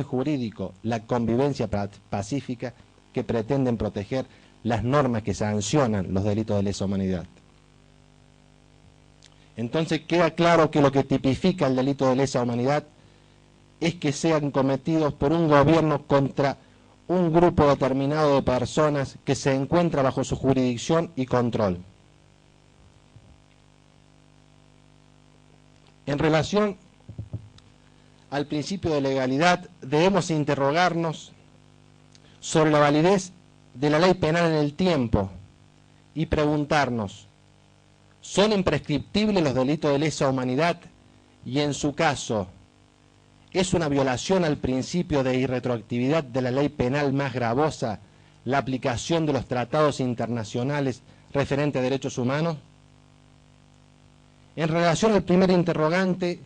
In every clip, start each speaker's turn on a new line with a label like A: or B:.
A: jurídico la convivencia pacífica que pretenden proteger las normas que sancionan los delitos de lesa humanidad. Entonces queda claro que lo que tipifica el delito de lesa humanidad es que sean cometidos por un gobierno contra un grupo determinado de personas que se encuentra bajo su jurisdicción y control. En relación al principio de legalidad, debemos interrogarnos sobre la validez de la ley penal en el tiempo y preguntarnos, ¿son imprescriptibles los delitos de lesa humanidad? Y en su caso, ¿es una violación al principio de irretroactividad de la ley penal más gravosa la aplicación de los tratados internacionales referentes a derechos humanos? En relación al primer interrogante,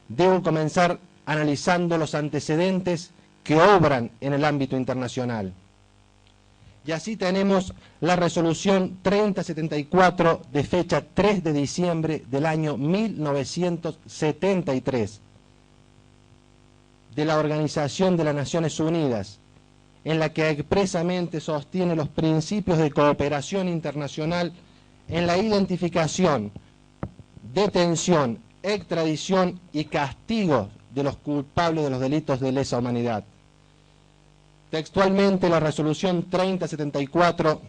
A: debo comenzar analizando los antecedentes que obran en el ámbito internacional. Y así tenemos la resolución 3074 de fecha 3 de diciembre del año 1973 de la Organización de las Naciones Unidas, en la que expresamente sostiene los principios de cooperación internacional en la identificación, detención, extradición y castigo de los culpables de los delitos de lesa humanidad. Textualmente, la resolución 3074,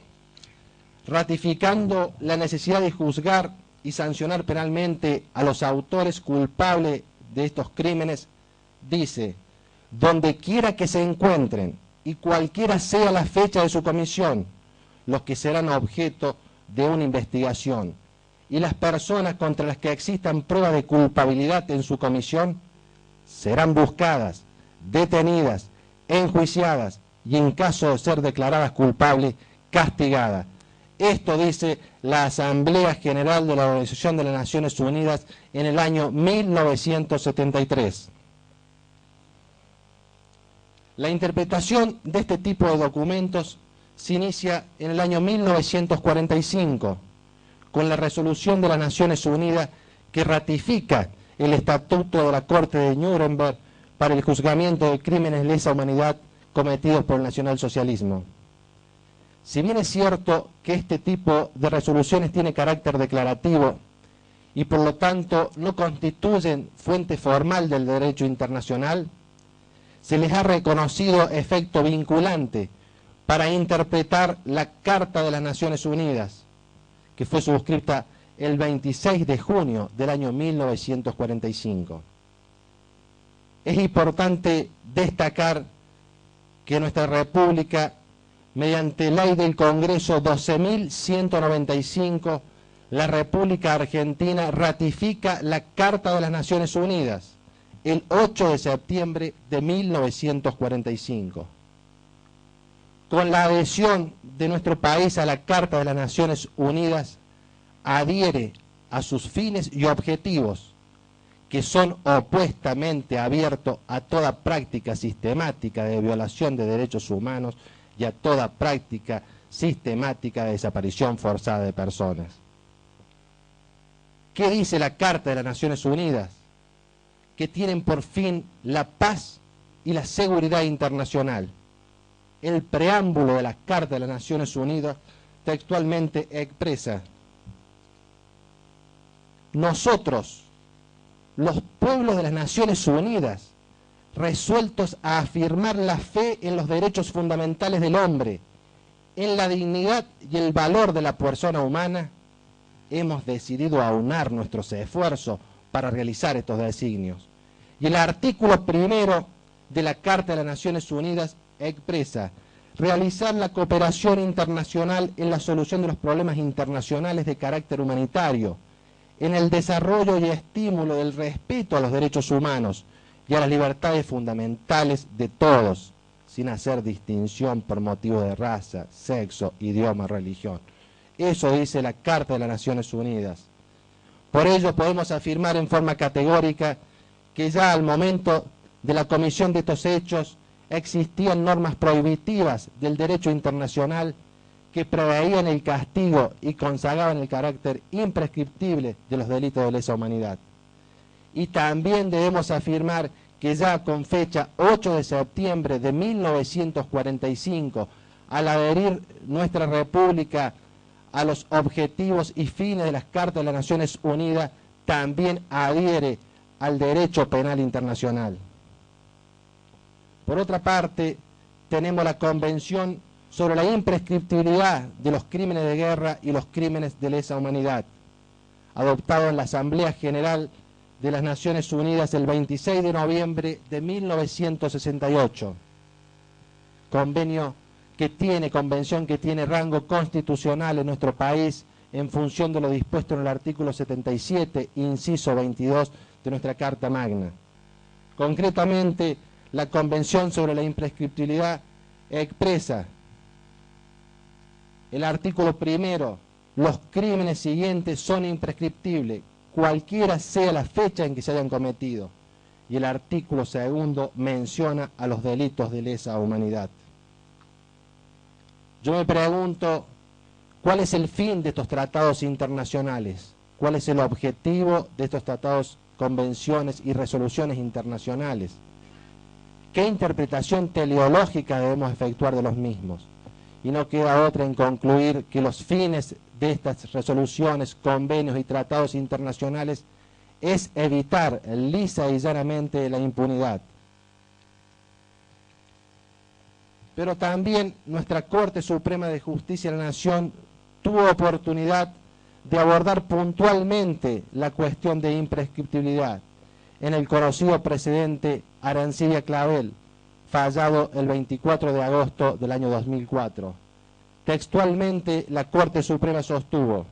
A: ratificando la necesidad de juzgar y sancionar penalmente a los autores culpables de estos crímenes, dice: donde quiera que se encuentren y cualquiera sea la fecha de su comisión, los que serán objeto de una investigación y las personas contra las que existan pruebas de culpabilidad en su comisión serán buscadas, detenidas, enjuiciadas y en caso de ser declaradas culpables, castigadas. Esto dice la Asamblea General de la Organización de las Naciones Unidas en el año 1973. La interpretación de este tipo de documentos se inicia en el año 1945 con la resolución de las Naciones Unidas que ratifica el Estatuto de la Corte de Nuremberg para el juzgamiento de crímenes de lesa humanidad cometidos por el nacionalsocialismo. Si bien es cierto que este tipo de resoluciones tiene carácter declarativo y por lo tanto no constituyen fuente formal del derecho internacional, se les ha reconocido efecto vinculante para interpretar la Carta de las Naciones Unidas, que fue suscrita el 26 de junio del año 1945. Es importante destacar que nuestra República, mediante ley del Congreso 12.195, la República Argentina ratifica la Carta de las Naciones Unidas el 8 de septiembre de 1945. Con la adhesión de nuestro país a la Carta de las Naciones Unidas, adhiere a sus fines y objetivos, que son opuestamente abiertos a toda práctica sistemática de violación de derechos humanos y a toda práctica sistemática de desaparición forzada de personas. ¿Qué dice la Carta de las Naciones Unidas? Que tienen por fin la paz y la seguridad internacional. El preámbulo de la Carta de las Naciones Unidas textualmente expresa: nosotros, los pueblos de las Naciones Unidas, resueltos a afirmar la fe en los derechos fundamentales del hombre, en la dignidad y el valor de la persona humana, hemos decidido aunar nuestros esfuerzos para realizar estos designios. Y el artículo primero de la Carta de las Naciones Unidas expresa: realizar la cooperación internacional en la solución de los problemas internacionales de carácter humanitario, en el desarrollo y estímulo del respeto a los derechos humanos y a las libertades fundamentales de todos, sin hacer distinción por motivo de raza, sexo, idioma, religión. Eso dice la Carta de las Naciones Unidas. Por ello podemos afirmar en forma categórica que ya al momento de la comisión de estos hechos existían normas prohibitivas del derecho internacional que preveían el castigo y consagraban el carácter imprescriptible de los delitos de lesa humanidad. Y también debemos afirmar que ya con fecha 8 de septiembre de 1945, al adherir nuestra República a los objetivos y fines de las Cartas de las Naciones Unidas, también adhiere al derecho penal internacional. Por otra parte, tenemos la Convención sobre la imprescriptibilidad de los crímenes de guerra y los crímenes de lesa humanidad, adoptado en la Asamblea General de las Naciones Unidas el 26 de noviembre de 1968. Convención que tiene rango constitucional en nuestro país en función de lo dispuesto en el artículo 77, inciso 22 de nuestra Carta Magna. Concretamente, la Convención sobre la imprescriptibilidad expresa el artículo primero: los crímenes siguientes son imprescriptibles, cualquiera sea la fecha en que se hayan cometido. Y el artículo segundo menciona a los delitos de lesa humanidad. Yo me pregunto, ¿cuál es el fin de estos tratados internacionales? ¿Cuál es el objetivo de estos tratados, convenciones y resoluciones internacionales? ¿Qué interpretación teleológica debemos efectuar de los mismos? Y no queda otra en concluir que los fines de estas resoluciones, convenios y tratados internacionales es evitar lisa y llanamente la impunidad. Pero también nuestra Corte Suprema de Justicia de la Nación tuvo oportunidad de abordar puntualmente la cuestión de imprescriptibilidad en el conocido precedente Arancibia Clavel, fallado el 24 de agosto del año 2004. Textualmente, la Corte Suprema sostuvo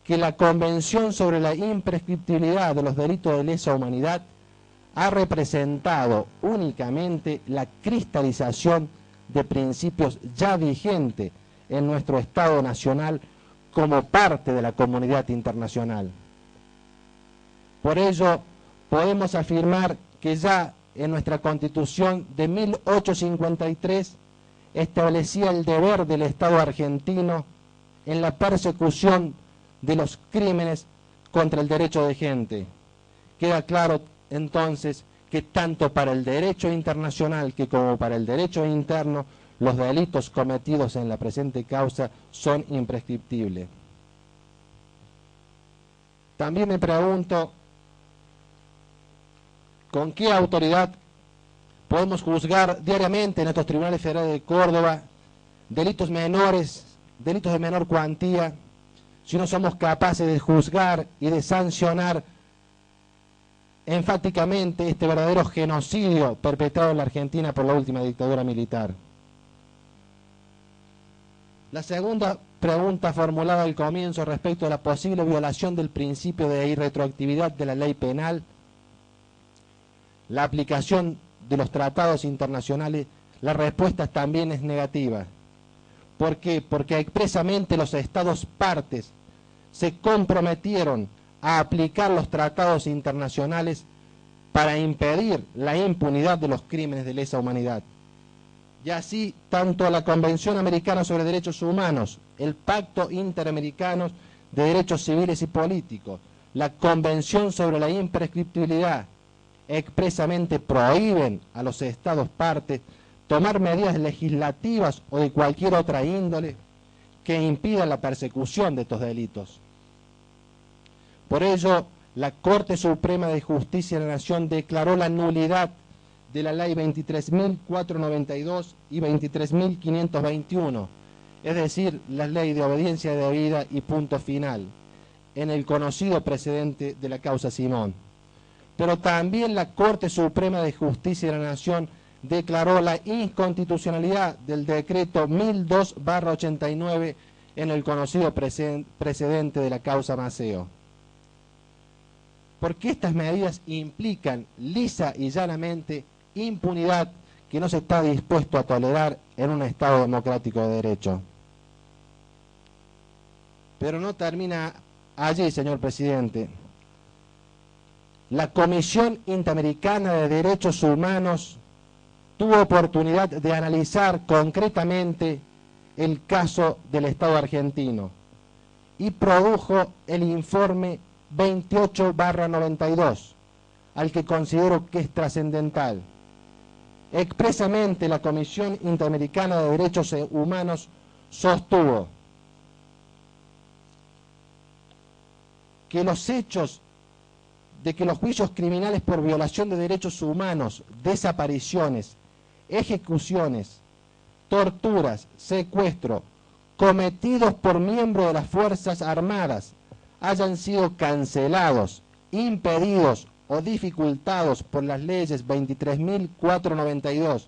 A: que la Convención sobre la imprescriptibilidad de los delitos de lesa humanidad ha representado únicamente la cristalización de principios ya vigentes en nuestro Estado Nacional como parte de la comunidad internacional. Por ello, podemos afirmar que ya en nuestra Constitución de 1853 establecía el deber del Estado argentino en la persecución de los crímenes contra el derecho de gente. Queda claro entonces que tanto para el derecho internacional que como para el derecho interno, los delitos cometidos en la presente causa son imprescriptibles. También me pregunto, ¿con qué autoridad podemos juzgar diariamente en estos tribunales federales de Córdoba delitos menores, delitos de menor cuantía, si no somos capaces de juzgar y de sancionar enfáticamente este verdadero genocidio perpetrado en la Argentina por la última dictadura militar? La segunda pregunta formulada al comienzo respecto a la posible violación del principio de irretroactividad de la ley penal, la aplicación de los tratados internacionales, la respuesta también es negativa. ¿Por qué? Porque expresamente los Estados partes se comprometieron a aplicar los tratados internacionales para impedir la impunidad de los crímenes de lesa humanidad. Y así, tanto la Convención Americana sobre Derechos Humanos, el Pacto Interamericano de Derechos Civiles y Políticos, la Convención sobre la Imprescriptibilidad, expresamente prohíben a los Estados partes tomar medidas legislativas o de cualquier otra índole que impidan la persecución de estos delitos. Por ello, la Corte Suprema de Justicia de la Nación declaró la nulidad de la Ley 23.492 y 23.521, es decir, la Ley de Obediencia Debida y Punto Final, en el conocido precedente de la causa Simón. Pero también la Corte Suprema de Justicia de la Nación declaró la inconstitucionalidad del decreto 1002/89 en el conocido precedente de la causa Maceo. Porque estas medidas implican lisa y llanamente impunidad que no se está dispuesto a tolerar en un Estado democrático de derecho. Pero no termina allí, señor presidente. La Comisión Interamericana de Derechos Humanos tuvo oportunidad de analizar concretamente el caso del Estado argentino y produjo el informe 28/92, al que considero que es trascendental. Expresamente la Comisión Interamericana de Derechos Humanos sostuvo que los hechos de que los juicios criminales por violación de derechos humanos, desapariciones, ejecuciones, torturas, secuestro, cometidos por miembros de las Fuerzas Armadas, hayan sido cancelados, impedidos o dificultados por las leyes 23.492,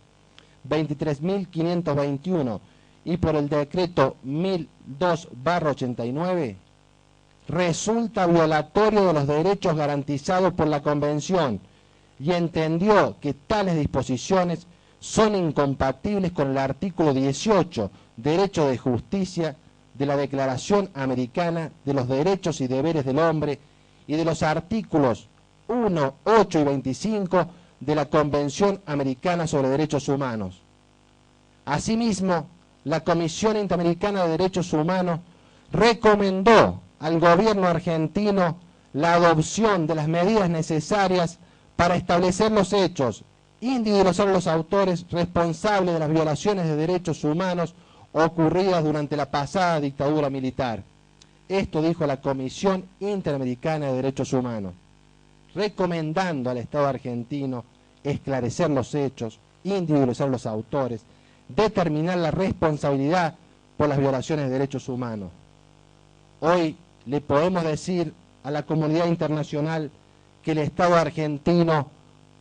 A: 23.521 y por el decreto 1002/89, resulta violatorio de los derechos garantizados por la Convención y entendió que tales disposiciones son incompatibles con el artículo 18, Derecho de Justicia, de la Declaración Americana de los Derechos y Deberes del Hombre y de los artículos 1, 8 y 25 de la Convención Americana sobre Derechos Humanos. Asimismo, la Comisión Interamericana de Derechos Humanos recomendó al gobierno argentino la adopción de las medidas necesarias para establecer los hechos, individualizar a los autores responsables de las violaciones de derechos humanos ocurridas durante la pasada dictadura militar. Esto dijo la Comisión Interamericana de Derechos Humanos, recomendando al Estado argentino esclarecer los hechos, individualizar a los autores, determinar la responsabilidad por las violaciones de derechos humanos. Hoy le podemos decir a la comunidad internacional que el Estado argentino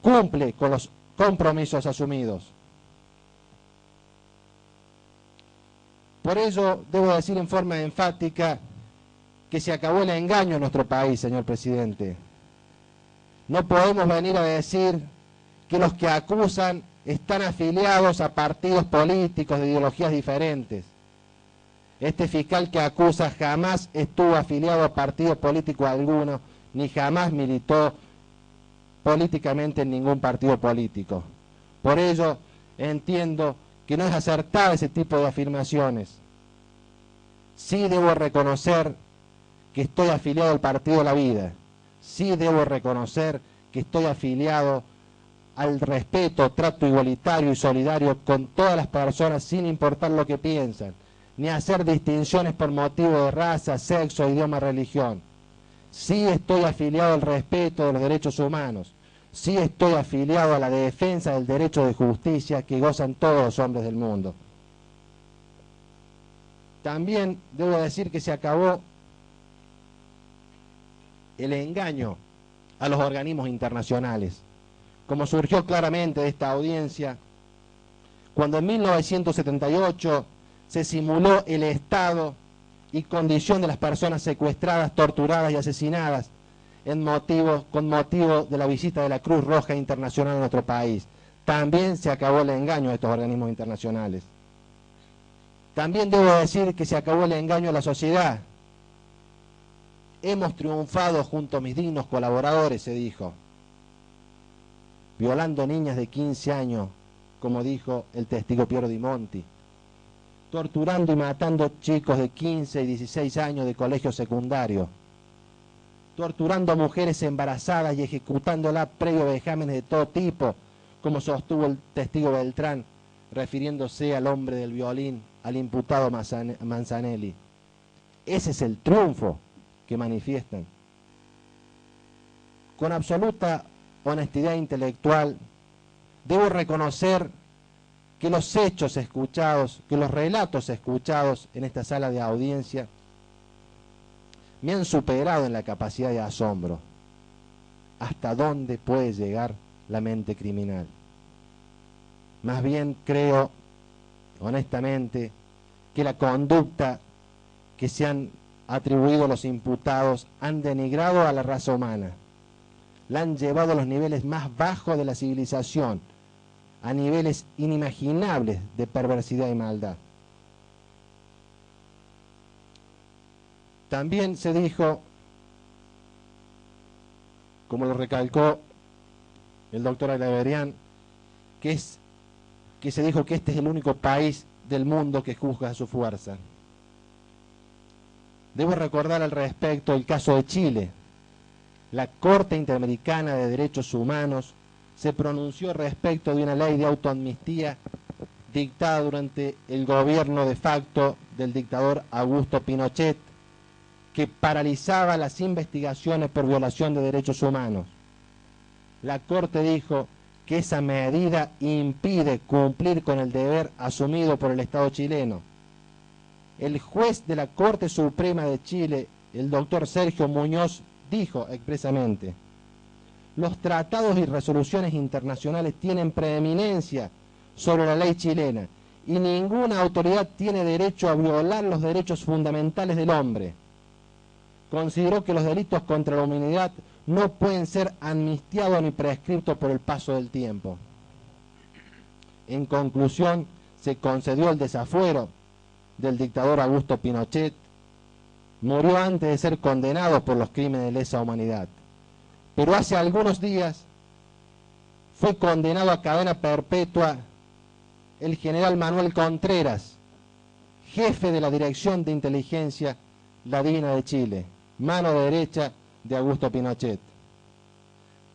A: cumple con los compromisos asumidos. Por ello, debo decir en forma enfática que se acabó el engaño en nuestro país, señor presidente. No podemos venir a decir que los que acusan están afiliados a partidos políticos de ideologías diferentes. Este fiscal que acusa jamás estuvo afiliado a partido político alguno, ni jamás militó políticamente en ningún partido político. Por ello, entiendo que no es acertada ese tipo de afirmaciones. Sí debo reconocer que estoy afiliado al Partido de la Vida. Sí debo reconocer que estoy afiliado al respeto, trato igualitario y solidario con todas las personas sin importar lo que piensan, ni hacer distinciones por motivo de raza, sexo, idioma, religión. Sí estoy afiliado al respeto de los derechos humanos. Sí estoy afiliado a la defensa del derecho de justicia que gozan todos los hombres del mundo. También debo decir que se acabó el engaño a los organismos internacionales, como surgió claramente de esta audiencia, cuando en 1978 se simuló el estado y condición de las personas secuestradas, torturadas y asesinadas con motivo de la visita de la Cruz Roja Internacional a nuestro país. También se acabó el engaño a estos organismos internacionales. También debo decir que se acabó el engaño a la sociedad. Hemos triunfado junto a mis dignos colaboradores, se dijo, violando niñas de 15 años, como dijo el testigo Piero Di Monti, torturando y matando chicos de 15 y 16 años de colegio secundario, torturando a mujeres embarazadas y ejecutándolas previo a vejámenes de todo tipo, como sostuvo el testigo Beltrán, refiriéndose al hombre del violín, al imputado Manzanelli. Ese es el triunfo que manifiestan. Con absoluta honestidad intelectual, debo reconocer que los hechos escuchados, que los relatos escuchados en esta sala de audiencia me han superado en la capacidad de asombro. ¿Hasta dónde puede llegar la mente criminal? Más bien creo, honestamente, que la conducta que se han atribuido a los imputados han denigrado a la raza humana, la han llevado a los niveles más bajos de la civilización, a niveles inimaginables de perversidad y maldad. También se dijo, como lo recalcó el doctor Alaverian, que se dijo que este es el único país del mundo que juzga a su fuerza. Debo recordar al respecto el caso de Chile, La Corte Interamericana de Derechos Humanos se pronunció respecto de una ley de autoamnistía dictada durante el gobierno de facto del dictador Augusto Pinochet, que paralizaba las investigaciones por violación de derechos humanos. La Corte dijo que esa medida impide cumplir con el deber asumido por el Estado chileno. El juez de la Corte Suprema de Chile, el doctor Sergio Muñoz, dijo expresamente: los tratados y resoluciones internacionales tienen preeminencia sobre la ley chilena y ninguna autoridad tiene derecho a violar los derechos fundamentales del hombre. Consideró que los delitos contra la humanidad no pueden ser amnistiados ni prescriptos por el paso del tiempo. En conclusión, se concedió el desafuero del dictador Augusto Pinochet. Murió antes de ser condenado por los crímenes de lesa humanidad. Pero hace algunos días fue condenado a cadena perpetua el general Manuel Contreras, jefe de la Dirección de Inteligencia Ladina de Chile, mano derecha de Augusto Pinochet.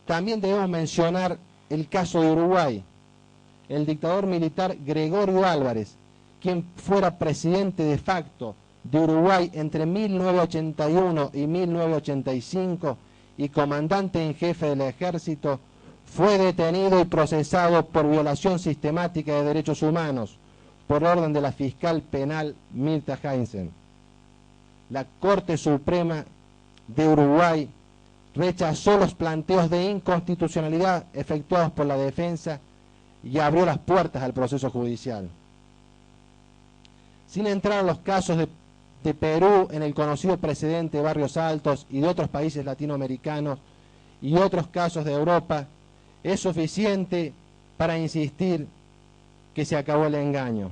A: También debemos mencionar el caso de Uruguay, el dictador militar Gregorio Álvarez, quien fuera presidente de facto de Uruguay entre 1981 y 1985 y comandante en jefe del ejército, fue detenido y procesado por violación sistemática de derechos humanos por orden de la fiscal penal Mirta Heinzen. La Corte Suprema de Uruguay rechazó los planteos de inconstitucionalidad efectuados por la defensa y abrió las puertas al proceso judicial. Sin entrar a los casos de Perú en el conocido precedente de Barrios Altos y de otros países latinoamericanos y otros casos de Europa, es suficiente para insistir que se acabó el engaño.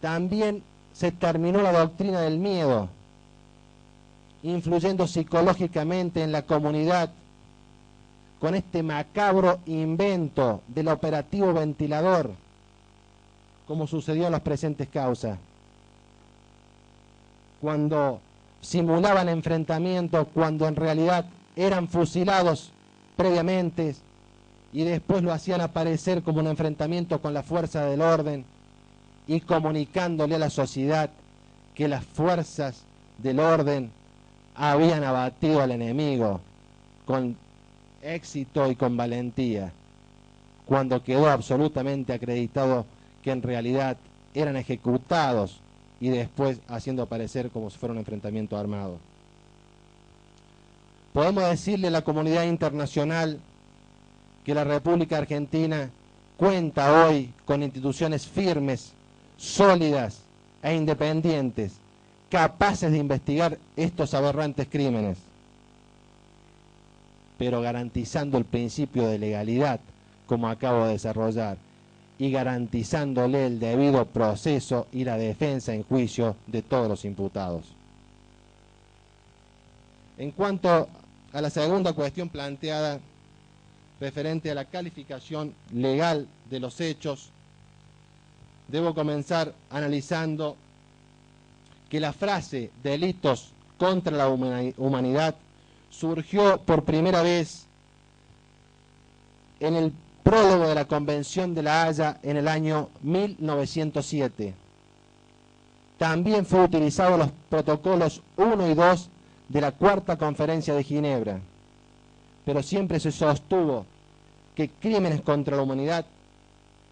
A: También se terminó la doctrina del miedo, influyendo psicológicamente en la comunidad con este macabro invento del operativo ventilador, como sucedió en las presentes causas, cuando simulaban enfrentamientos, cuando en realidad eran fusilados previamente y después lo hacían aparecer como un enfrentamiento con la fuerza del orden y comunicándole a la sociedad que las fuerzas del orden habían abatido al enemigo con éxito y con valentía, cuando quedó absolutamente acreditado que en realidad eran ejecutados y después haciendo aparecer como si fuera un enfrentamiento armado. Podemos decirle a la comunidad internacional que la República Argentina cuenta hoy con instituciones firmes, sólidas e independientes, capaces de investigar estos aberrantes crímenes, pero garantizando el principio de legalidad, como acabo de desarrollar, y garantizándole el debido proceso y la defensa en juicio de todos los imputados. En cuanto a la segunda cuestión planteada, referente a la calificación legal de los hechos, debo comenzar analizando que la frase delitos contra la humanidad surgió por primera vez en el prólogo de la Convención de La Haya en el año 1907. También fue utilizado en los protocolos 1 y 2 de la Cuarta Conferencia de Ginebra, pero siempre se sostuvo que crímenes contra la humanidad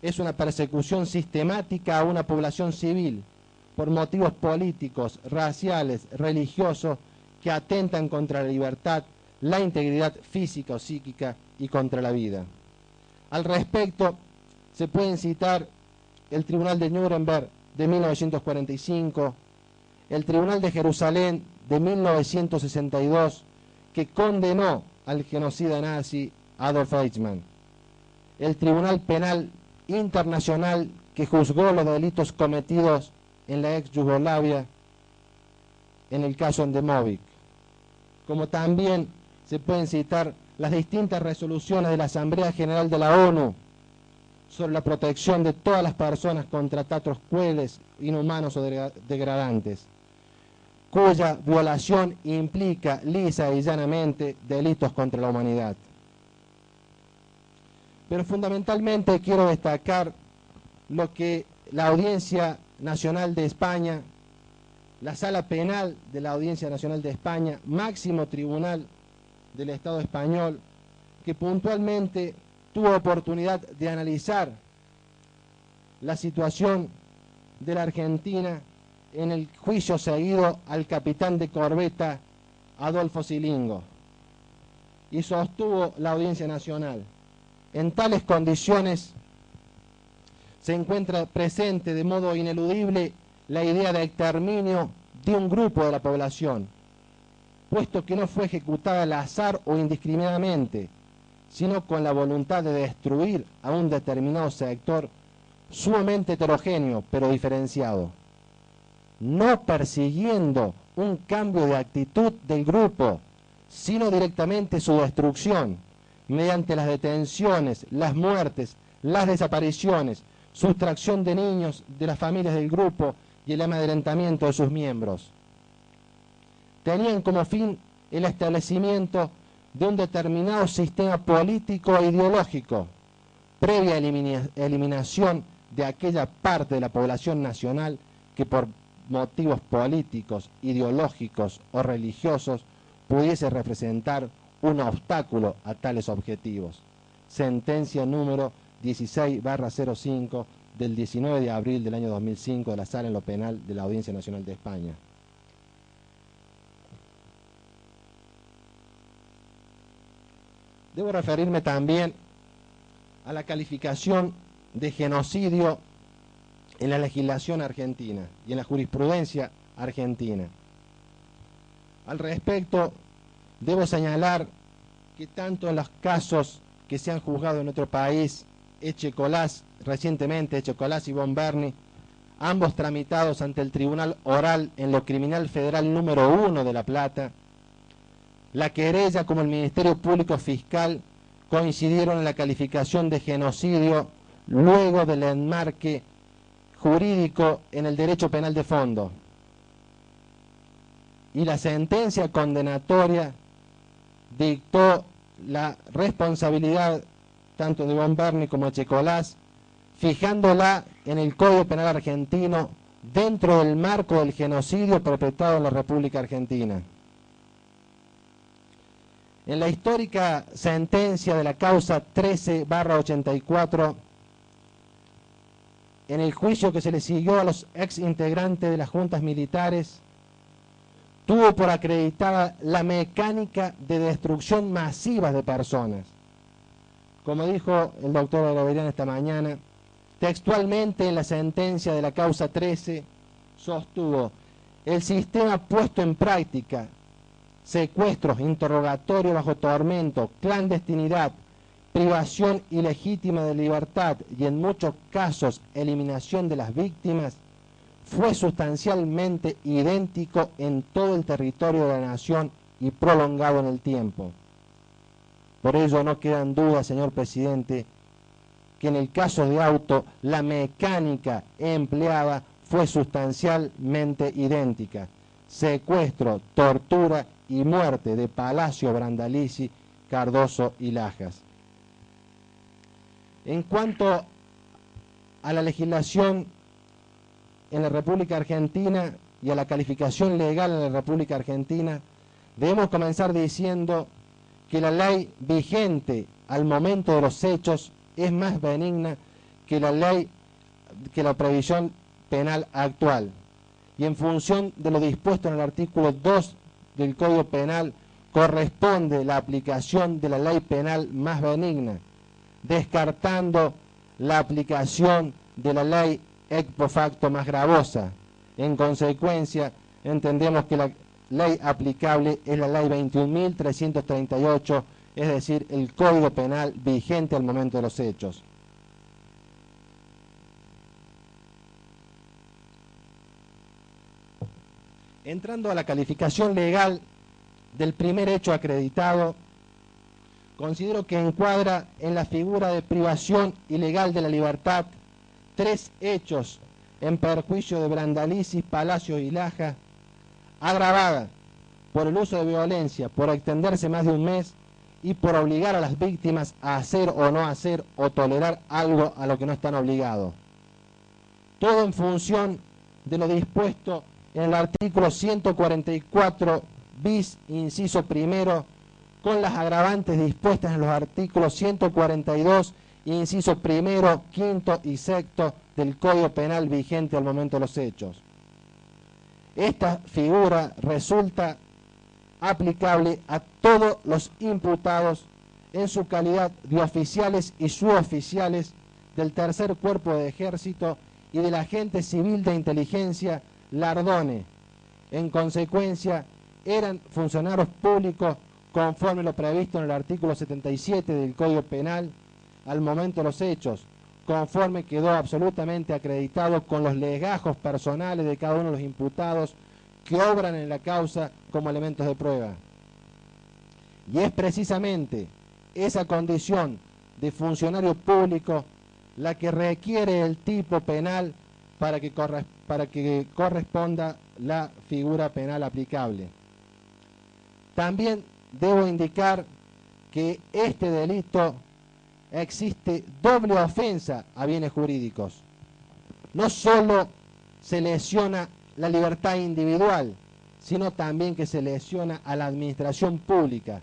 A: es una persecución sistemática a una población civil por motivos políticos, raciales, religiosos que atentan contra la libertad, la integridad física o psíquica y contra la vida. Al respecto, se pueden citar el Tribunal de Nuremberg de 1945, el Tribunal de Jerusalén de 1962, que condenó al genocida nazi Adolf Eichmann, el Tribunal Penal Internacional que juzgó los delitos cometidos en la ex Yugoslavia en el caso Endemovic, como también se pueden citar las distintas resoluciones de la Asamblea General de la ONU sobre la protección de todas las personas contra tratos crueles, inhumanos o degradantes, cuya violación implica lisa y llanamente delitos contra la humanidad. Pero fundamentalmente quiero destacar lo que la Audiencia Nacional de España, la Sala Penal de la Audiencia Nacional de España, máximo tribunal del Estado español, que puntualmente tuvo oportunidad de analizar la situación de la Argentina en el juicio seguido al capitán de corbeta Adolfo Silingo. Y sostuvo la Audiencia Nacional: en tales condiciones se encuentra presente de modo ineludible la idea de exterminio de un grupo de la población, puesto que no fue ejecutada al azar o indiscriminadamente, sino con la voluntad de destruir a un determinado sector sumamente heterogéneo, pero diferenciado, no persiguiendo un cambio de actitud del grupo, sino directamente su destrucción, mediante las detenciones, las muertes, las desapariciones, sustracción de niños de las familias del grupo y el amedrentamiento de sus miembros. Tenían como fin el establecimiento de un determinado sistema político e ideológico, previa eliminación de aquella parte de la población nacional que por motivos políticos, ideológicos o religiosos pudiese representar un obstáculo a tales objetivos. Sentencia número 16/05 del 19 de abril del año 2005 de la Sala en lo Penal de la Audiencia Nacional de España. Debo referirme también a la calificación de genocidio en la legislación argentina y en la jurisprudencia argentina. Al respecto, debo señalar que tanto en los casos que se han juzgado en nuestro país, Echecolás, recientemente Echecolás y Von Berni, ambos tramitados ante el Tribunal Oral en lo Criminal Federal número 1 de La Plata, la querella como el Ministerio Público Fiscal coincidieron en la calificación de genocidio luego del enmarque jurídico en el derecho penal de fondo. Y la sentencia condenatoria dictó la responsabilidad tanto de Von Berni como de Echecolás, fijándola en el Código Penal argentino dentro del marco del genocidio perpetrado en la República Argentina. En la histórica sentencia de la causa 13/84, en el juicio que se le siguió a los ex integrantes de las juntas militares, tuvo por acreditada la mecánica de destrucción masiva de personas. Como dijo el doctor Agraverian esta mañana, textualmente en la sentencia de la causa 13 sostuvo: el sistema puesto en práctica, secuestros, interrogatorio bajo tormento, clandestinidad, privación ilegítima de libertad y en muchos casos eliminación de las víctimas, fue sustancialmente idéntico en todo el territorio de la nación y prolongado en el tiempo. Por ello no quedan dudas, señor presidente, que en el caso de Auto la mecánica empleada fue sustancialmente idéntica: secuestro, tortura y muerte de Palacio, Brandalizi, Cardoso y Lajas. En cuanto a la legislación en la República Argentina y a la calificación legal en la República Argentina, debemos comenzar diciendo que la ley vigente al momento de los hechos es más benigna que la previsión penal actual. Y en función de lo dispuesto en el artículo 2 del Código Penal, corresponde la aplicación de la ley penal más benigna, descartando la aplicación de la ley ex post facto más gravosa. En consecuencia, entendemos que la ley aplicable es la ley 21.338, es decir, el Código Penal vigente al momento de los hechos. Entrando a la calificación legal del primer hecho acreditado, considero que encuadra en la figura de privación ilegal de la libertad 3 hechos en perjuicio de Brandalizi, Palacio y Lajas, agravada por el uso de violencia, por extenderse más de un mes y por obligar a las víctimas a hacer o no hacer o tolerar algo a lo que no están obligados. Todo en función de lo dispuesto en el artículo 144 bis, inciso primero, con las agravantes dispuestas en los artículos 142, inciso primero, quinto y sexto del Código Penal vigente al momento de los hechos. Esta figura resulta aplicable a todos los imputados en su calidad de oficiales y suboficiales del tercer cuerpo de ejército y del agente civil de inteligencia Lardone. En consecuencia, eran funcionarios públicos conforme lo previsto en el artículo 77 del Código Penal al momento de los hechos, conforme quedó absolutamente acreditado con los legajos personales de cada uno de los imputados que obran en la causa como elementos de prueba. Y es precisamente esa condición de funcionario público la que requiere el tipo penal para que corresponda la figura penal aplicable. También debo indicar que este delito existe doble ofensa a bienes jurídicos. No solo se lesiona la libertad individual, sino también que se lesiona a la administración pública.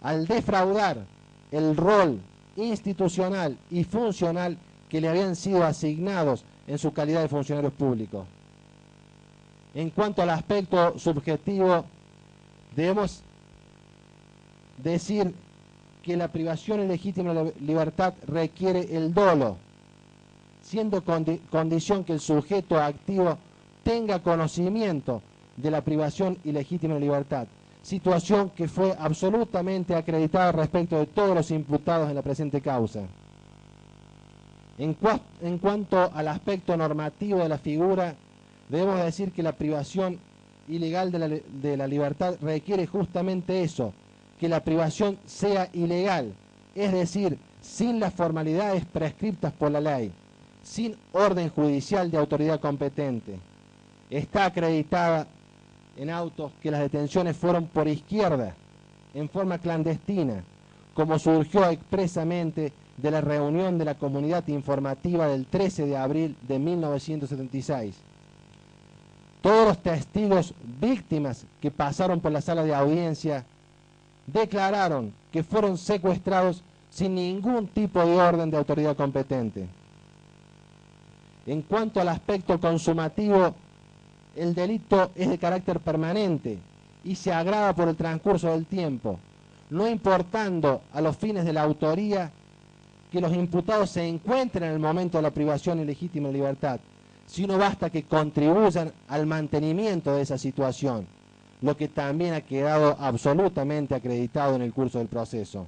A: Al defraudar el rol institucional y funcional que le habían sido asignados en su calidad de funcionarios públicos. En cuanto al aspecto subjetivo, debemos decir que la privación ilegítima de la libertad requiere el dolo, siendo condición que el sujeto activo tenga conocimiento de la privación ilegítima de libertad, situación que fue absolutamente acreditada respecto de todos los imputados en la presente causa. En cuanto al aspecto normativo de la figura, debemos decir que la privación ilegal de la libertad requiere justamente eso, que la privación sea ilegal, es decir, sin las formalidades prescriptas por la ley, sin orden judicial de autoridad competente. Está acreditada en autos que las detenciones fueron por izquierda, en forma clandestina, como surgió expresamente de la reunión de la comunidad informativa del 13 de abril de 1976. Todos los testigos víctimas que pasaron por la sala de audiencia declararon que fueron secuestrados sin ningún tipo de orden de autoridad competente. En cuanto al aspecto consumativo, el delito es de carácter permanente y se agrava por el transcurso del tiempo, no importando a los fines de la autoría que los imputados se encuentren en el momento de la privación ilegítima de libertad, sino basta que contribuyan al mantenimiento de esa situación, lo que también ha quedado absolutamente acreditado en el curso del proceso.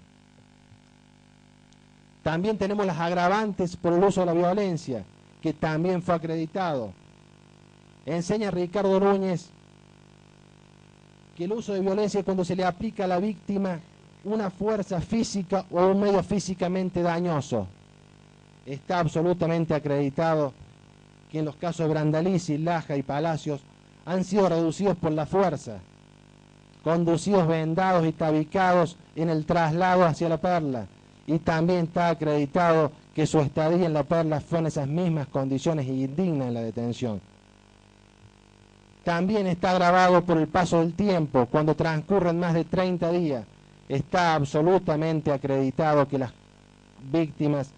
A: También tenemos las agravantes por el uso de la violencia, que también fue acreditado. Enseña Ricardo Núñez que el uso de violencia es cuando se le aplica a la víctima una fuerza física o un medio físicamente dañoso. Está absolutamente acreditado que en los casos de Brandalizi, Laja y Palacios han sido reducidos por la fuerza, conducidos vendados y tabicados en el traslado hacia La Perla, y también está acreditado que su estadía en La Perla fue en esas mismas condiciones indignas en la detención. También está agravado por el paso del tiempo, cuando transcurren más de 30 días. Está absolutamente acreditado que las víctimas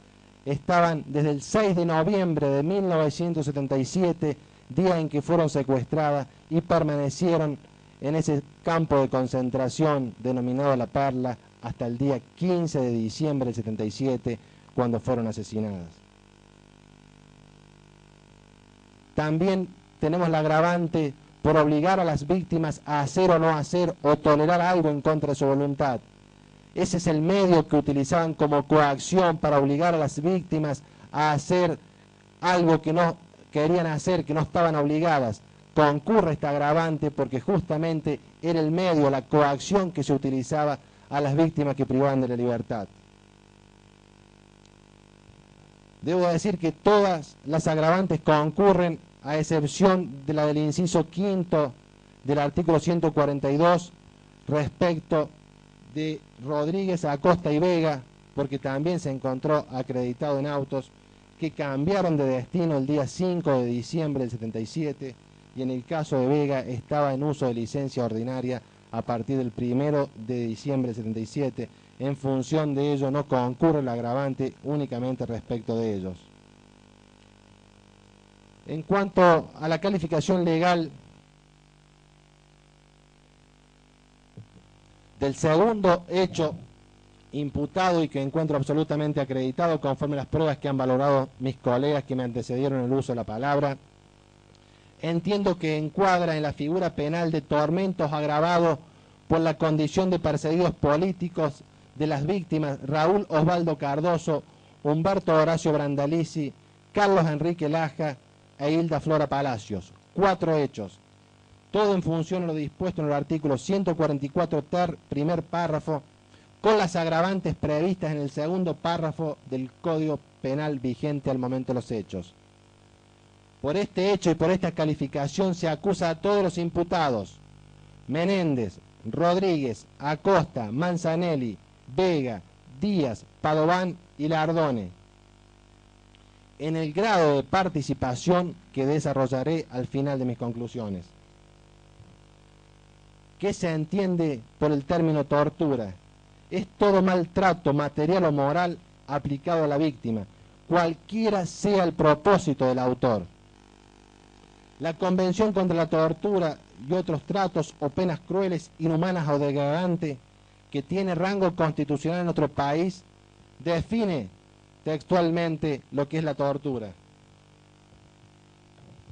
A: estaban desde el 6 de noviembre de 1977, día en que fueron secuestradas, y permanecieron en ese campo de concentración denominado La Perla hasta el día 15 de diciembre del 77, cuando fueron asesinadas. También tenemos la agravante por obligar a las víctimas a hacer o no hacer o tolerar algo en contra de su voluntad. Ese es el medio que utilizaban como coacción para obligar a las víctimas a hacer algo que no querían hacer, que no estaban obligadas. Concurre esta agravante porque justamente era el medio, la coacción que se utilizaba a las víctimas que privaban de la libertad. Debo decir que todas las agravantes concurren, a excepción de la del inciso quinto del artículo 142 respecto de Rodríguez, Acosta y Vega, porque también se encontró acreditado en autos que cambiaron de destino el día 5 de diciembre del 77, y en el caso de Vega estaba en uso de licencia ordinaria a partir del 1 de diciembre del 77. En función de ello no concurre el agravante únicamente respecto de ellos. En cuanto a la calificación legal del segundo hecho imputado y que encuentro absolutamente acreditado conforme a las pruebas que han valorado mis colegas que me antecedieron en el uso de la palabra, entiendo que encuadra en la figura penal de tormentos agravados por la condición de perseguidos políticos de las víctimas Raúl Osvaldo Cardoso, Humberto Horacio Brandalizi, Carlos Enrique Laja e Hilda Flora Palacios. 4 hechos, todo en función de lo dispuesto en el artículo 144 ter, primer párrafo, con las agravantes previstas en el segundo párrafo del Código Penal vigente al momento de los hechos. Por este hecho y por esta calificación se acusa a todos los imputados: Menéndez, Rodríguez, Acosta, Manzanelli, Vega, Díaz, Padován y Lardone, en el grado de participación que desarrollaré al final de mis conclusiones. ¿Qué se entiende por el término tortura? Es todo maltrato material o moral aplicado a la víctima, cualquiera sea el propósito del autor. La Convención contra la Tortura y otros tratos o penas crueles, inhumanas o degradantes, que tiene rango constitucional en otro país, define textualmente lo que es la tortura.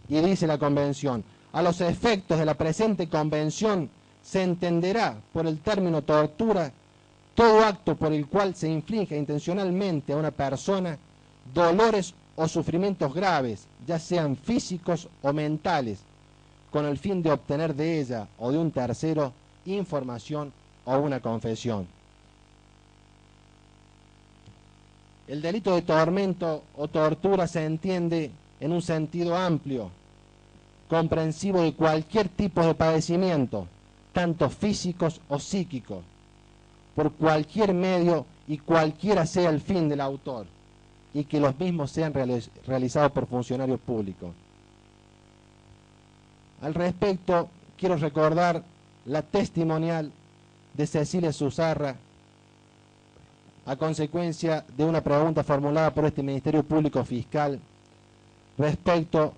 A: Y dice la Convención: a los efectos de la presente Convención se entenderá por el término tortura todo acto por el cual se inflige intencionalmente a una persona dolores o sufrimientos graves, ya sean físicos o mentales, con el fin de obtener de ella o de un tercero información o una confesión. El delito de tormento o tortura se entiende en un sentido amplio, comprensivo de cualquier tipo de padecimiento, tanto físicos o psíquicos, por cualquier medio y cualquiera sea el fin del autor, y que los mismos sean realizados por funcionarios públicos. Al respecto, quiero recordar la testimonial de Cecilia Zuzarra a consecuencia de una pregunta formulada por este Ministerio Público Fiscal respecto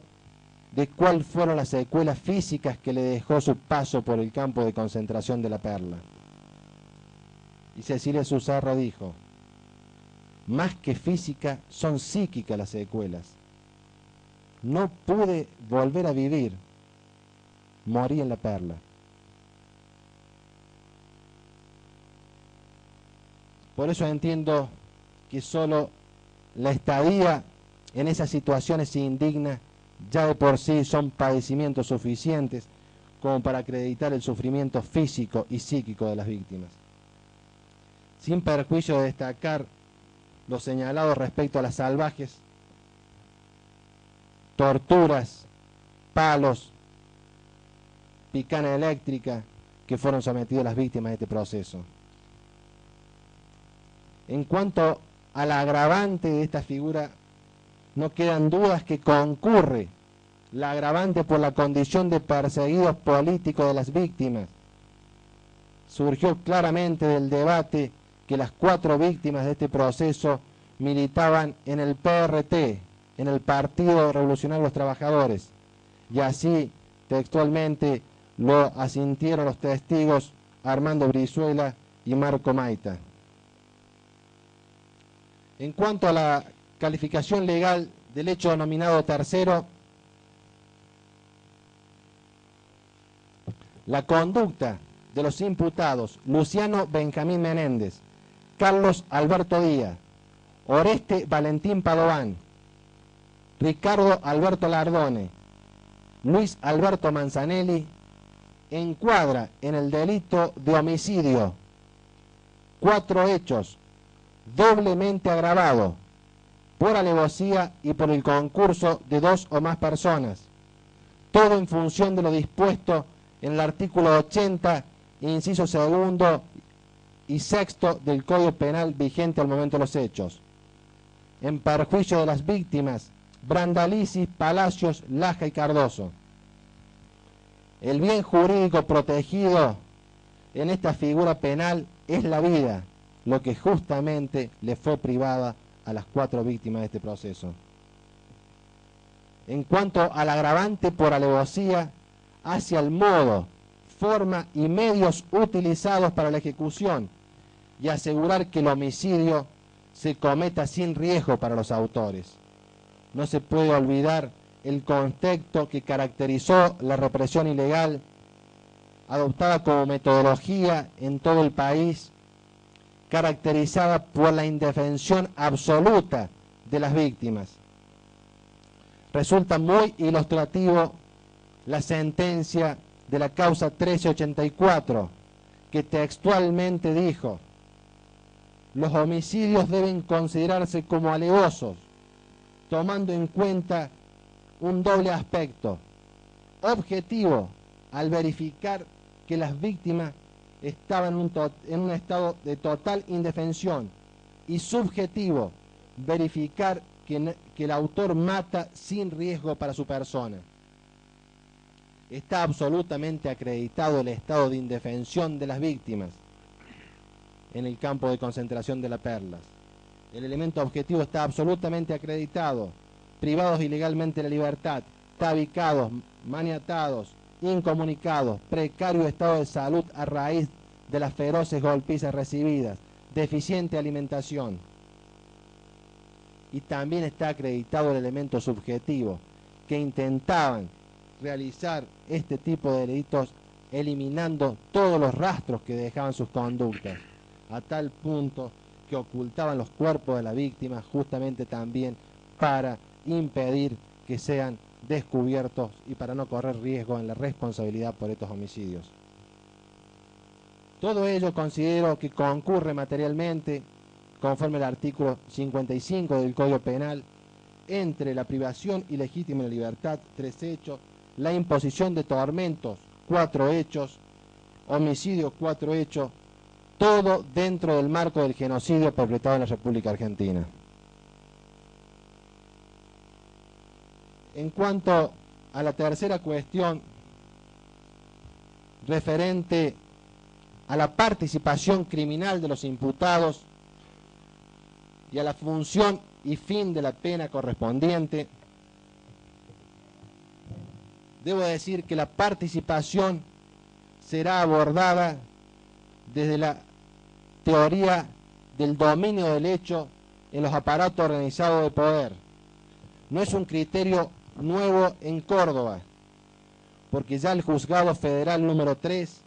A: de cuáles fueron las secuelas físicas que le dejó su paso por el campo de concentración de La Perla. Y Cecilia Zuzarra dijo: más que física, son psíquicas las secuelas. No pude volver a vivir, morí en La Perla. Por eso entiendo que solo la estadía en esas situaciones indignas ya de por sí son padecimientos suficientes como para acreditar el sufrimiento físico y psíquico de las víctimas. Sin perjuicio de destacar lo señalado respecto a las salvajes torturas, palos, picana eléctrica que fueron sometidas las víctimas de este proceso. En cuanto a la agravante de esta figura, no quedan dudas que concurre la agravante por la condición de perseguidos políticos de las víctimas. Surgió claramente del debate que las 4 víctimas de este proceso militaban en el PRT, en el Partido Revolucionario de los Trabajadores, y así textualmente lo asintieron los testigos Armando Brizuela y Marco Maita. En cuanto a la calificación legal del hecho denominado tercero, la conducta de los imputados Luciano Benjamín Menéndez, Carlos Alberto Díaz, Oreste Valentín Padován, Ricardo Alberto Lardone, Luis Alberto Manzanelli, encuadra en el delito de homicidio 4 hechos doblemente agravados por alevosía y por el concurso de 2 o más personas, todo en función de lo dispuesto en el artículo 80, inciso segundo y sexto del Código Penal vigente al momento de los hechos, en perjuicio de las víctimas Brandalizi, Palacios, Laja y Cardoso. El bien jurídico protegido en esta figura penal es la vida, lo que justamente le fue privada a las 4 víctimas de este proceso. En cuanto al agravante por alevosía, hacia el modo, forma y medios utilizados para la ejecución y asegurar que el homicidio se cometa sin riesgo para los autores. No se puede olvidar el contexto que caracterizó la represión ilegal adoptada como metodología en todo el país, caracterizada por la indefensión absoluta de las víctimas. Resulta muy ilustrativo la sentencia de la causa 1384, que textualmente dijo: los homicidios deben considerarse como alevosos, tomando en cuenta un doble aspecto: objetivo, al verificar que las víctimas estaban en un estado de total indefensión, y subjetivo, verificar que el autor mata sin riesgo para su persona. Está absolutamente acreditado el estado de indefensión de las víctimas en el campo de concentración de las Perlas. El elemento objetivo está absolutamente acreditado: privados ilegalmente de la libertad, tabicados, maniatados, incomunicados, precario estado de salud a raíz de las feroces golpizas recibidas, deficiente alimentación. Y también está acreditado el elemento subjetivo, que intentaban realizar este tipo de delitos eliminando todos los rastros que dejaban sus conductas, a tal punto que ocultaban los cuerpos de la víctima justamente también para impedir que sean descubiertos y para no correr riesgo en la responsabilidad por estos homicidios. Todo ello considero que concurre materialmente, conforme al artículo 55 del Código Penal, entre la privación ilegítima de libertad, 3 hechos, la imposición de tormentos, 4 hechos, homicidio, 4 hechos, todo dentro del marco del genocidio perpetrado en la República Argentina. En cuanto a la tercera cuestión, referente a la participación criminal de los imputados y a la función y fin de la pena correspondiente, debo decir que la participación será abordada desde la teoría del dominio del hecho en los aparatos organizados de poder. No es un criterio nuevo en Córdoba, porque ya el Juzgado Federal número 3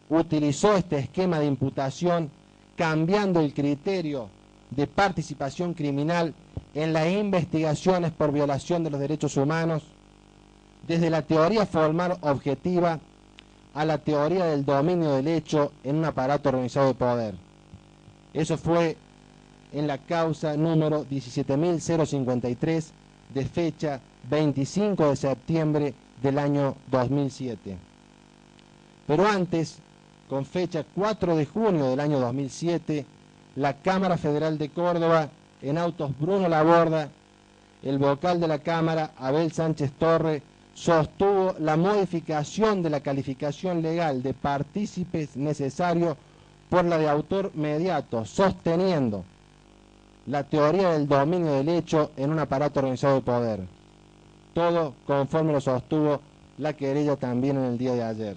A: utilizó este esquema de imputación, cambiando el criterio de participación criminal en las investigaciones por violación de los derechos humanos, desde la teoría formal objetiva a la teoría del dominio del hecho en un aparato organizado de poder. Eso fue en la causa número 17.053 de fecha 25 de septiembre del año 2007. Pero antes, con fecha 4 de junio del año 2007, la Cámara Federal de Córdoba, en autos Bruno Laborda, el vocal de la Cámara, Abel Sánchez Torre, sostuvo la modificación de la calificación legal de partícipes necesario por la de autor mediato, sosteniendo la teoría del dominio del hecho en un aparato organizado de poder. Todo conforme lo sostuvo la querella también en el día de ayer.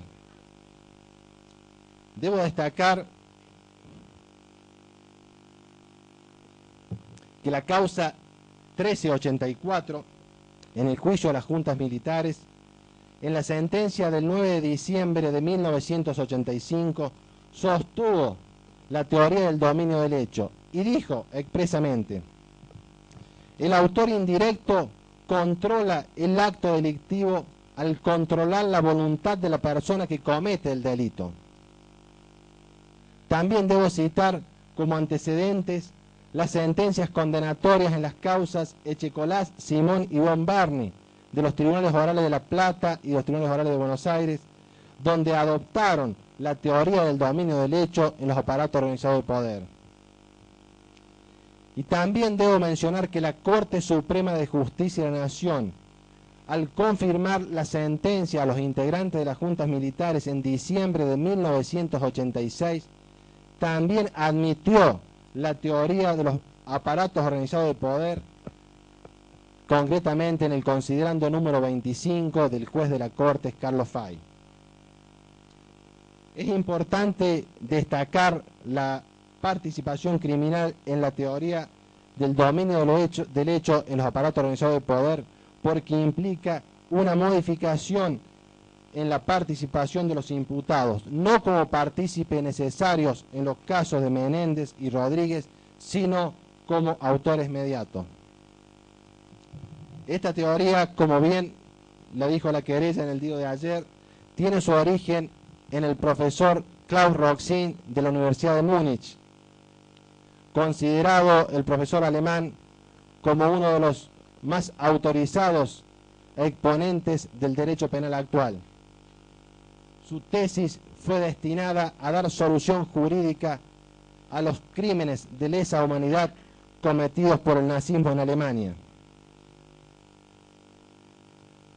A: Debo destacar que la causa 1384, en el juicio de las juntas militares, en la sentencia del 9 de diciembre de 1985, sostuvo la teoría del dominio del hecho y dijo expresamente: el autor indirecto controla el acto delictivo al controlar la voluntad de la persona que comete el delito. También debo citar como antecedentes las sentencias condenatorias en las causas Echecolás, Simón y Von Barney de los tribunales orales de La Plata y los tribunales orales de Buenos Aires, donde adoptaron la teoría del dominio del hecho en los aparatos organizados de poder. Y también debo mencionar que la Corte Suprema de Justicia de la Nación, al confirmar la sentencia a los integrantes de las juntas militares en diciembre de 1986, también admitió la teoría de los aparatos organizados de poder, concretamente en el considerando número 25 del juez de la Corte, Carlos Fay. Es importante destacar la participación criminal en la teoría del dominio del hecho en los aparatos organizados de poder, porque implica una modificación en la participación de los imputados, no como partícipes necesarios en los casos de Menéndez y Rodríguez, sino como autores mediatos. Esta teoría, como bien la dijo la querella en el día de ayer, tiene su origen en el profesor Klaus Roxin de la Universidad de Múnich, considerado el profesor alemán como uno de los más autorizados exponentes del derecho penal actual. Su tesis fue destinada a dar solución jurídica a los crímenes de lesa humanidad cometidos por el nazismo en Alemania.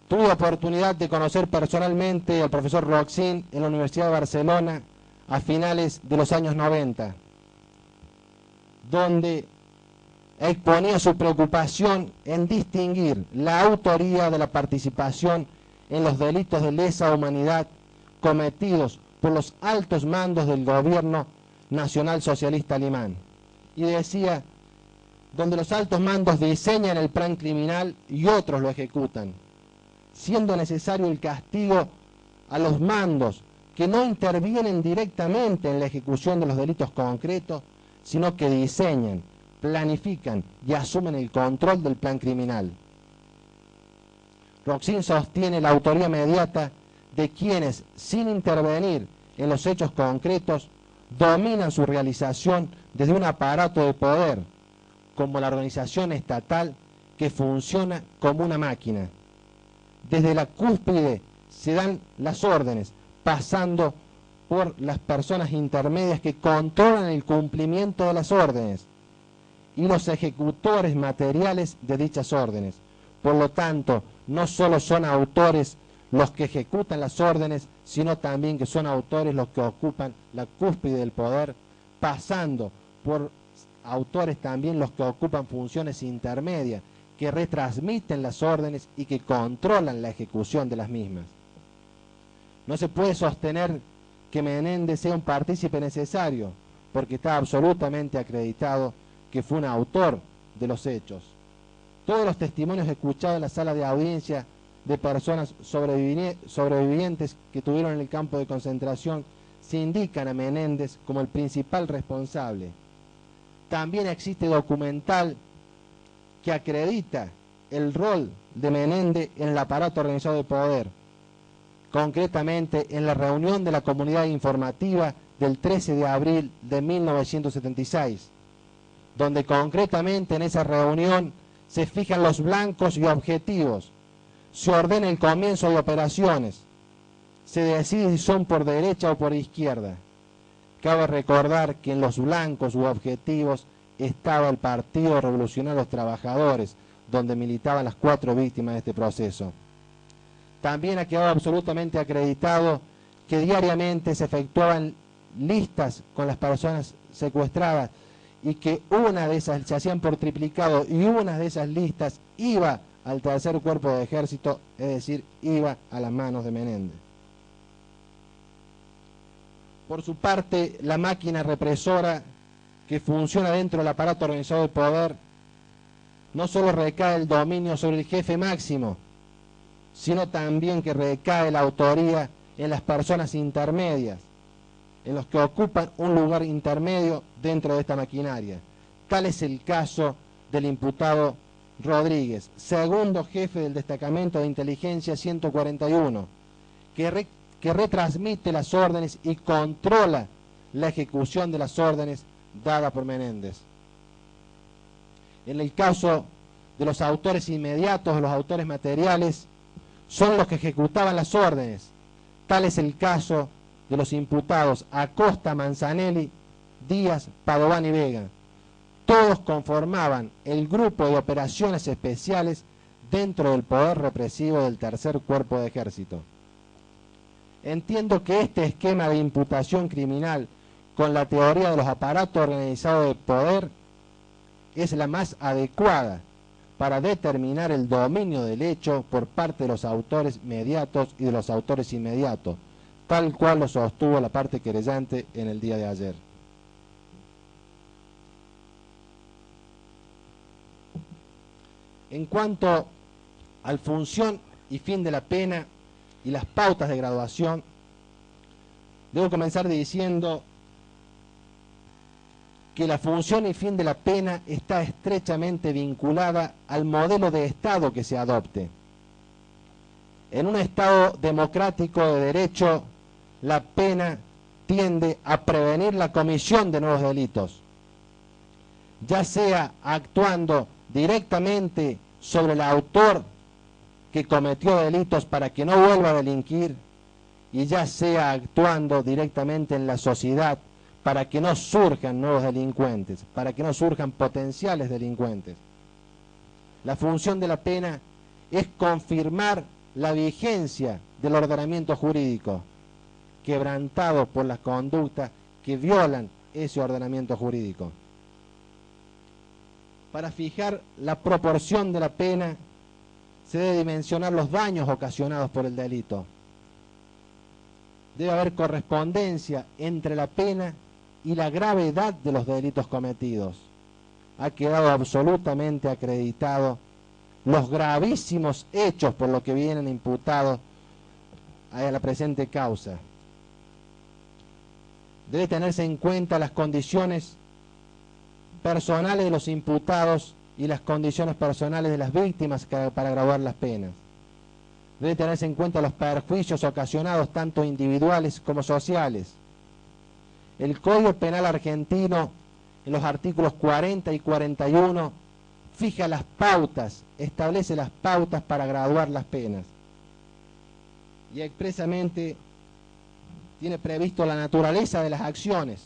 A: Tuve oportunidad de conocer personalmente al profesor Roxin en la Universidad de Barcelona a finales de los años 90, donde exponía su preocupación en distinguir la autoría de la participación en los delitos de lesa humanidad cometidos por los altos mandos del gobierno nacional socialista alemán. Y decía, donde los altos mandos diseñan el plan criminal y otros lo ejecutan, siendo necesario el castigo a los mandos que no intervienen directamente en la ejecución de los delitos concretos, sino que diseñan, planifican y asumen el control del plan criminal. Roxin sostiene la autoría inmediata de quienes, sin intervenir en los hechos concretos, dominan su realización desde un aparato de poder, como la organización estatal que funciona como una máquina. Desde la cúspide se dan las órdenes, pasando por las personas intermedias que controlan el cumplimiento de las órdenes y los ejecutores materiales de dichas órdenes. Por lo tanto, no solo son autores los que ejecutan las órdenes, sino también que son autores los que ocupan la cúspide del poder, pasando por autores también los que ocupan funciones intermedias, que retransmiten las órdenes y que controlan la ejecución de las mismas. No se puede sostener que Menéndez sea un partícipe necesario, porque está absolutamente acreditado que fue un autor de los hechos. Todos los testimonios escuchados en la sala de audiencia de personas sobrevivientes que tuvieron en el campo de concentración se indican a Menéndez como el principal responsable. También existe documental que acredita el rol de Menéndez en el aparato organizado de poder, concretamente en la reunión de la comunidad informativa del 13 de abril de 1976, donde concretamente en esa reunión se fijan los blancos y objetivos, se ordena el comienzo de operaciones, se decide si son por derecha o por izquierda. Cabe recordar que en los blancos u objetivos estaba el Partido Revolucionario de los Trabajadores, donde militaban las 4 víctimas de este proceso. También ha quedado absolutamente acreditado que diariamente se efectuaban listas con las personas secuestradas y que una de esas se hacían por triplicado y una de esas listas iba al tercer cuerpo de ejército, es decir, iba a las manos de Menéndez. Por su parte, la máquina represora que funciona dentro del aparato organizado de poder no solo recae el dominio sobre el jefe máximo, sino también que recae la autoría en las personas intermedias, en los que ocupan un lugar intermedio dentro de esta maquinaria. Tal es el caso del imputado Rodríguez, segundo jefe del destacamento de inteligencia 141, que retransmite las órdenes y controla la ejecución de las órdenes dadas por Menéndez. En el caso de los autores inmediatos, los autores materiales, son los que ejecutaban las órdenes, Tal es el caso de los imputados Acosta, Manzanelli, Díaz, Padovani y Vega. Todos conformaban el grupo de operaciones especiales dentro del poder represivo del tercer cuerpo de ejército. Entiendo que este esquema de imputación criminal con la teoría de los aparatos organizados de poder es la más adecuada para determinar el dominio del hecho por parte de los autores mediatos y de los autores inmediatos, tal cual lo sostuvo la parte querellante en el día de ayer. En cuanto al función y fin de la pena y las pautas de graduación, debo comenzar diciendo que la función y fin de la pena está estrechamente vinculada al modelo de Estado que se adopte. En un Estado democrático de derecho, la pena tiende a prevenir la comisión de nuevos delitos, ya sea actuando directamente sobre el autor que cometió delitos para que no vuelva a delinquir, y ya sea actuando directamente en la sociedad para que no surjan nuevos delincuentes, para que no surjan potenciales delincuentes. La función de la pena es confirmar la vigencia del ordenamiento jurídico, quebrantado por las conductas que violan ese ordenamiento jurídico. Para fijar la proporción de la pena, se debe dimensionar los daños ocasionados por el delito. Debe haber correspondencia entre la pena y la gravedad de los delitos cometidos. Ha quedado absolutamente acreditado los gravísimos hechos por los que vienen imputados a la presente causa. Debe tenerse en cuenta las condiciones personales de los imputados y las condiciones personales de las víctimas para graduar las penas. Debe tenerse en cuenta los perjuicios ocasionados tanto individuales como sociales. El Código Penal argentino, en los artículos 40 y 41, fija las pautas, establece las pautas para graduar las penas. Y expresamente tiene previsto la naturaleza de las acciones.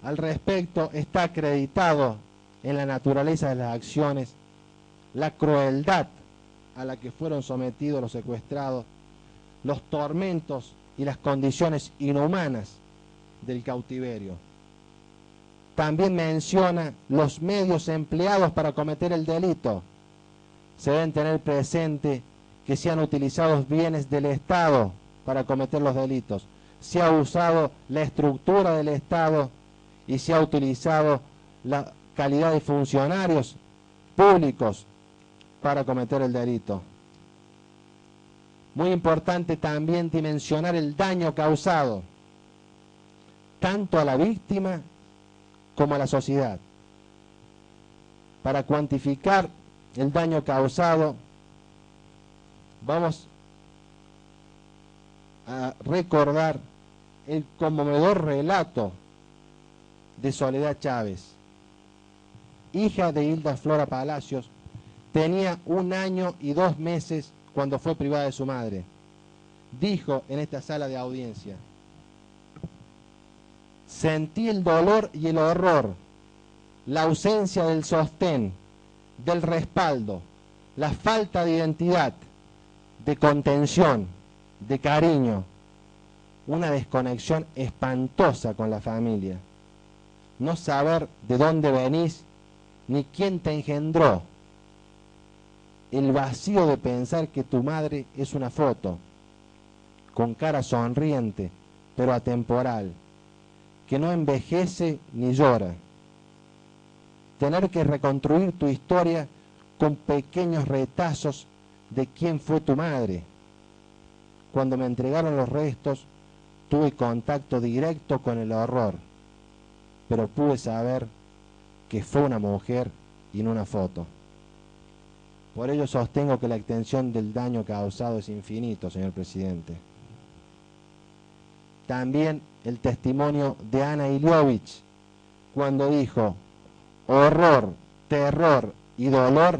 A: Al respecto, está acreditado en la naturaleza de las acciones la crueldad a la que fueron sometidos los secuestrados, los tormentos y las condiciones inhumanas del cautiverio. También menciona los medios empleados para cometer el delito. Se deben tener presente que se han utilizado bienes del Estado para cometer los delitos. Se ha usado la estructura del Estado y se ha utilizado la calidad de funcionarios públicos para cometer el delito. Muy importante también dimensionar el daño causado, tanto a la víctima como a la sociedad. Para cuantificar el daño causado, vamos a recordar el conmovedor relato de Soledad Chávez, hija de Hilda Flora Palacios. Tenía 1 año y 2 meses cuando fue privada de su madre. Dijo en esta sala de audiencia: sentí el dolor y el horror, la ausencia del sostén, del respaldo, la falta de identidad, de contención, de cariño, una desconexión espantosa con la familia. No saber de dónde venís ni quién te engendró. El vacío de pensar que tu madre es una foto, con cara sonriente, pero atemporal, que no envejece ni llora. Tener que reconstruir tu historia con pequeños retazos de quién fue tu madre. Cuando me entregaron los restos, tuve contacto directo con el horror, pero pude saber que fue una mujer y no una foto. Por ello sostengo que la extensión del daño causado es infinito, señor presidente. También el testimonio de Ana Iliovich, cuando dijo: horror, terror y dolor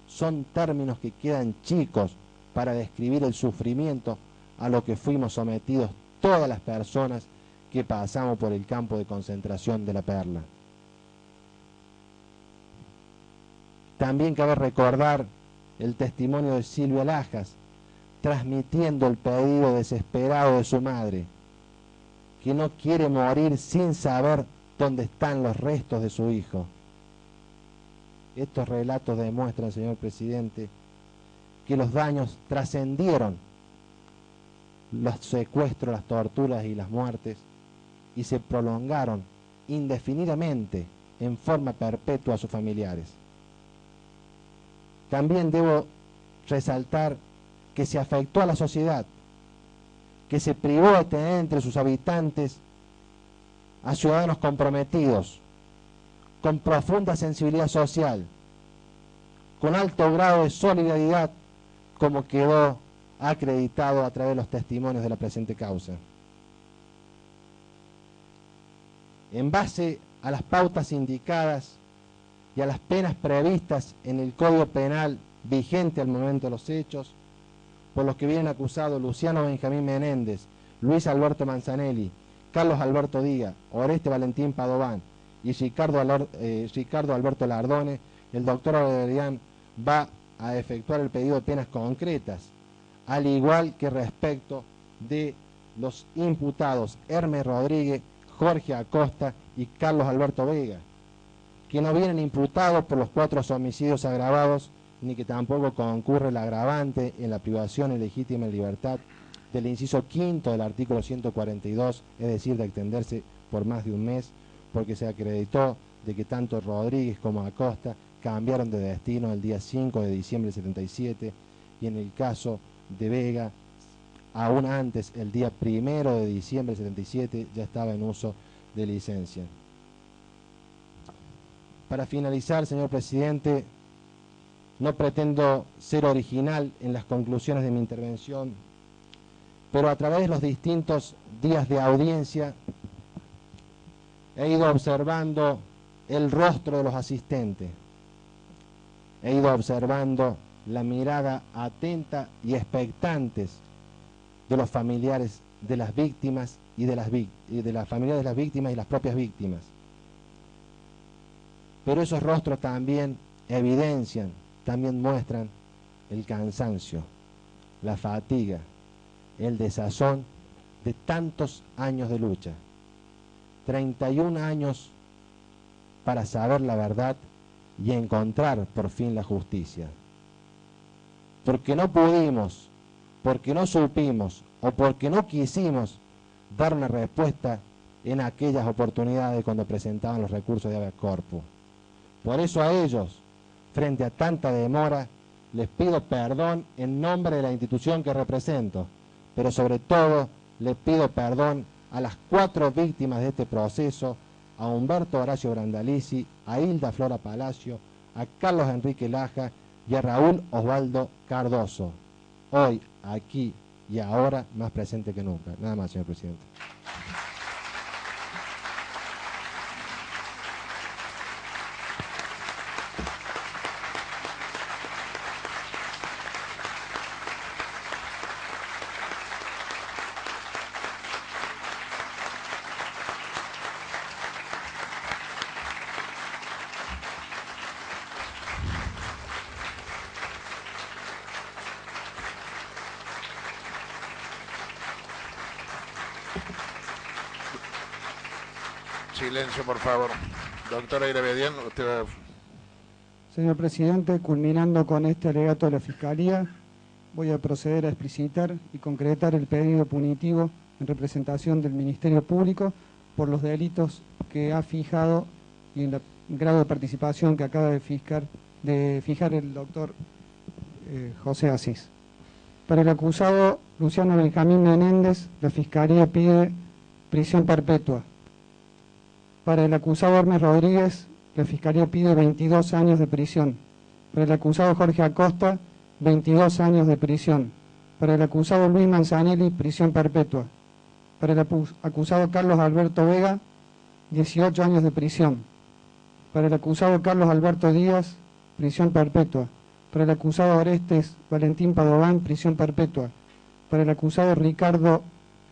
A: son términos que quedan chicos para describir el sufrimiento a lo que fuimos sometidos todas las personas que pasamos por el campo de concentración de La Perla. También cabe recordar el testimonio de Silvia Lajas, transmitiendo el pedido desesperado de su madre, que no quiere morir sin saber dónde están los restos de su hijo. Estos relatos demuestran, señor presidente, que los daños trascendieron los secuestros, las torturas y las muertes y se prolongaron indefinidamente en forma perpetua a sus familiares. También debo resaltar que se afectó a la sociedad, que se privó de tener entre sus habitantes a ciudadanos comprometidos, con profunda sensibilidad social, con alto grado de solidaridad, como quedó acreditado a través de los testimonios de la presente causa. En base a las pautas indicadas y a las penas previstas en el Código Penal vigente al momento de los hechos, por los que vienen acusados Luciano Benjamín Menéndez, Luis Alberto Manzanelli, Carlos Alberto Díaz, Oreste Valentín Padován y Ricardo Alberto Lardone, el doctor Abederian va a efectuar el pedido de penas concretas, al igual que respecto de los imputados Hermes Rodríguez, Jorge Acosta y Carlos Alberto Vega, que no vienen imputados por los 4 homicidios agravados, ni que tampoco concurre el agravante en la privación ilegítima de libertad del inciso 5 del artículo 142, es decir, de extenderse por más de un mes, porque se acreditó de que tanto Rodríguez como Acosta cambiaron de destino el día 5 de diciembre del 77, y en el caso de Vega, aún antes, el día 1 de diciembre del 77, ya estaba en uso de licencia. Para finalizar, señor presidente, no pretendo ser original en las conclusiones de mi intervención, pero a través de los distintos días de audiencia he ido observando el rostro de los asistentes, he ido observando la mirada atenta y expectantes de los familiares de las víctimas y de las familias de las víctimas y las propias víctimas. Pero esos rostros también evidencian, también muestran el cansancio, la fatiga, el desazón de tantos años de lucha. 31 años para saber la verdad y encontrar por fin la justicia. Porque no pudimos, porque no supimos o porque no quisimos dar una respuesta en aquellas oportunidades cuando presentaban los recursos de habeas corpus. Por eso a ellos, frente a tanta demora, les pido perdón en nombre de la institución que represento, pero sobre todo les pido perdón a las 4 víctimas de este proceso, a Humberto Horacio Brandalizi, a Hilda Flora Palacio, a Carlos Enrique Laja y a Raúl Osvaldo Cardoso, hoy, aquí y ahora más presente que nunca. Nada más, señor presidente.
B: Silencio, por favor. Doctora Irabedian, usted va...
C: Señor presidente, culminando con este alegato de la Fiscalía, voy a proceder a explicitar y concretar el pedido punitivo en representación del Ministerio Público por los delitos que ha fijado y en el grado de participación que acaba de fijar el doctor José Asís. Para el acusado Luciano Benjamín Menéndez, la Fiscalía pide prisión perpetua. Para el acusado Hermes Rodríguez, la Fiscalía pide 22 años de prisión. Para el acusado Jorge Acosta, 22 años de prisión. Para el acusado Luis Manzanelli, prisión perpetua. Para el acusado Carlos Alberto Vega, 18 años de prisión. Para el acusado Carlos Alberto Díaz, prisión perpetua. Para el acusado Orestes Valentín Padován, prisión perpetua. Para el acusado Ricardo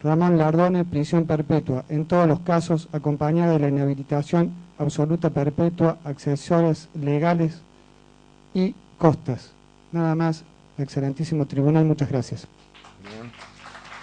C: Ramón Lardone, prisión perpetua, en todos los casos, acompañada de la inhabilitación absoluta perpetua, accesorias legales y costas. Nada más, excelentísimo tribunal, muchas gracias.